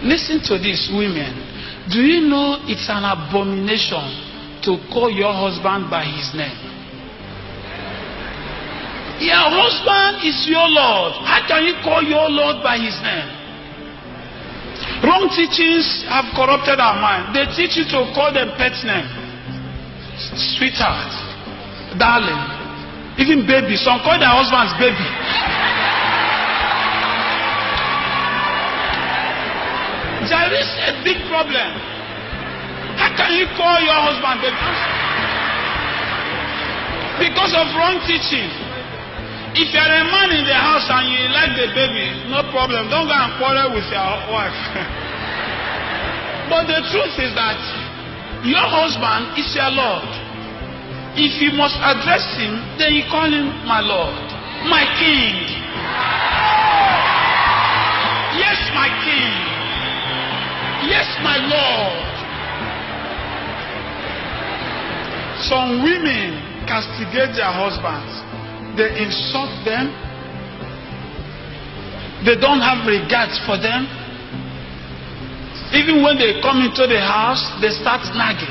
Listen to this, women. Do you know it's an abomination to call your husband by his name? Your husband is your Lord. How can you call your Lord by his name? Wrong teachings have corrupted our mind. They teach you to call them pet name. Sweetheart, darling, even baby. Some call their husbands baby. There is a big problem. How can you call your husband baby? Because of wrong teaching. If you are a man in the house and you like the baby, no problem. Don't go and quarrel with your wife. But the truth is that your husband is your Lord. If you must address him, then you call him my Lord, my King. Yes, my King. Yes, my Lord. Some women castigate their husbands. They insult them. They don't have regards for them. Even when they come into the house, they start nagging.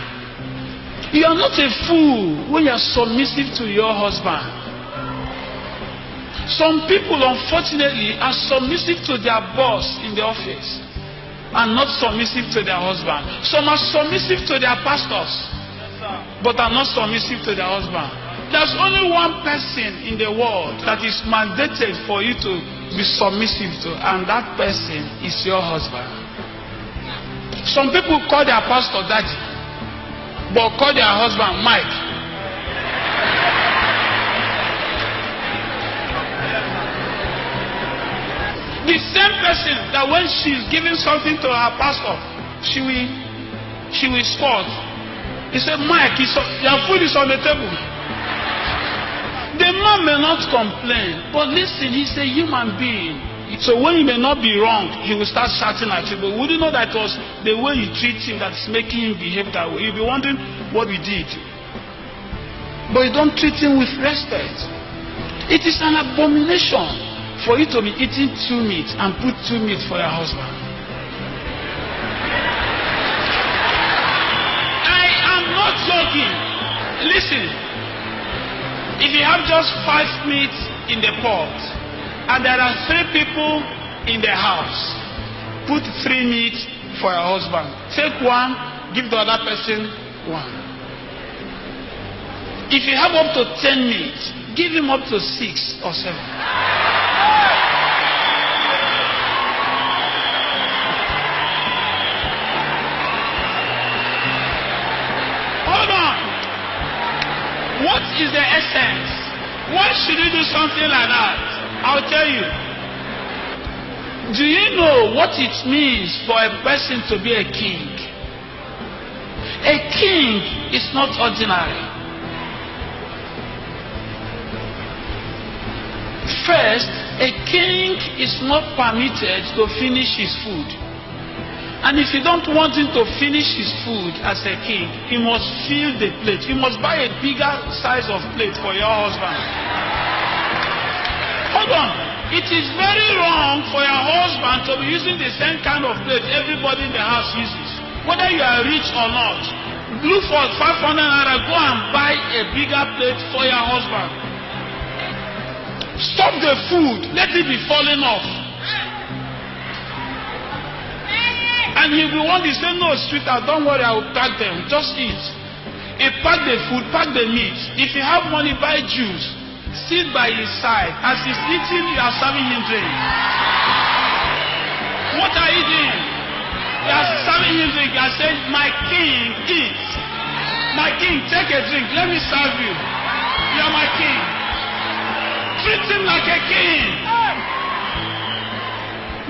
You are not a fool when you are submissive to your husband. Some people, unfortunately, are submissive to their boss in the office and not submissive to their husband. Some are submissive to their pastors, but are not submissive to their husband. There's only one person in the world that is mandated for you to be submissive to, and that person is your husband. Some people call their pastor daddy, but call their husband Mike. The same person that when she's giving something to her pastor, she will scold. He said, Mike, your food is on the table. The man may not complain, but listen, he's a human being. So when he may not be wrong, he will start shouting at you. But would you know that it was the way you treat him that's making him behave that way? You'll be wondering what we did. But you don't treat him with respect. It is an abomination for you to be eating 2 meat and put 2 meat for your husband. I am not joking. Listen. If you have just 5 meat in the pot and there are 3 people in the house, put 3 meat for your husband. Take 1, give the other person 1. If you have up to 10 meat, give him up to 6 or 7. Hold on. What is the essence? Why should you do something like that? I'll tell you. Do you know what it means for a person to be a king? A king is not ordinary. First, a king is not permitted to finish his food. And if you don't want him to finish his food as a king, he must fill the plate. You must buy a bigger size of plate for your husband. Hold on. It is very wrong for your husband to be using the same kind of plate everybody in the house uses. Whether you are rich or not, look for 500 naira, go and buy a bigger plate for your husband. Stop the food. Let it be falling off. And he'll be one to say, no, sweetheart, don't worry, I will pack them. Just eat. He pack the food, pack the meat. If you have money, buy juice. Sit by his side. As he's eating, you are serving him drink. What are you doing? You are serving him drink. You are saying, my king, eat. My king, take a drink. Let me serve you. You are my king. Treat him like a king.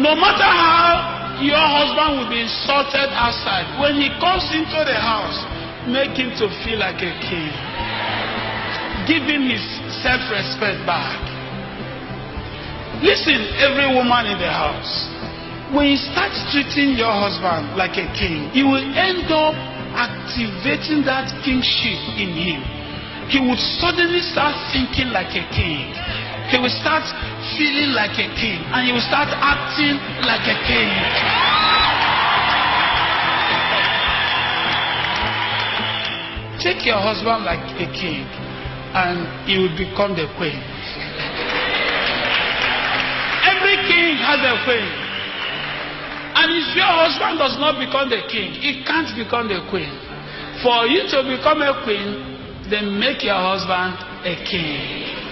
No matter how your husband will be insulted outside, when he comes into the house, make him to feel like a king. Give him his self-respect back. Listen, every woman in the house, when you start treating your husband like a king, you will end up activating that kingship in him. He would suddenly start thinking like a king. He will start feeling like a king, and he will start acting like a king. Take your husband like a king, and he will become the queen. Every king has a queen. And if your husband does not become the king, he can't become the queen. For you to become a queen, then make your husband a king.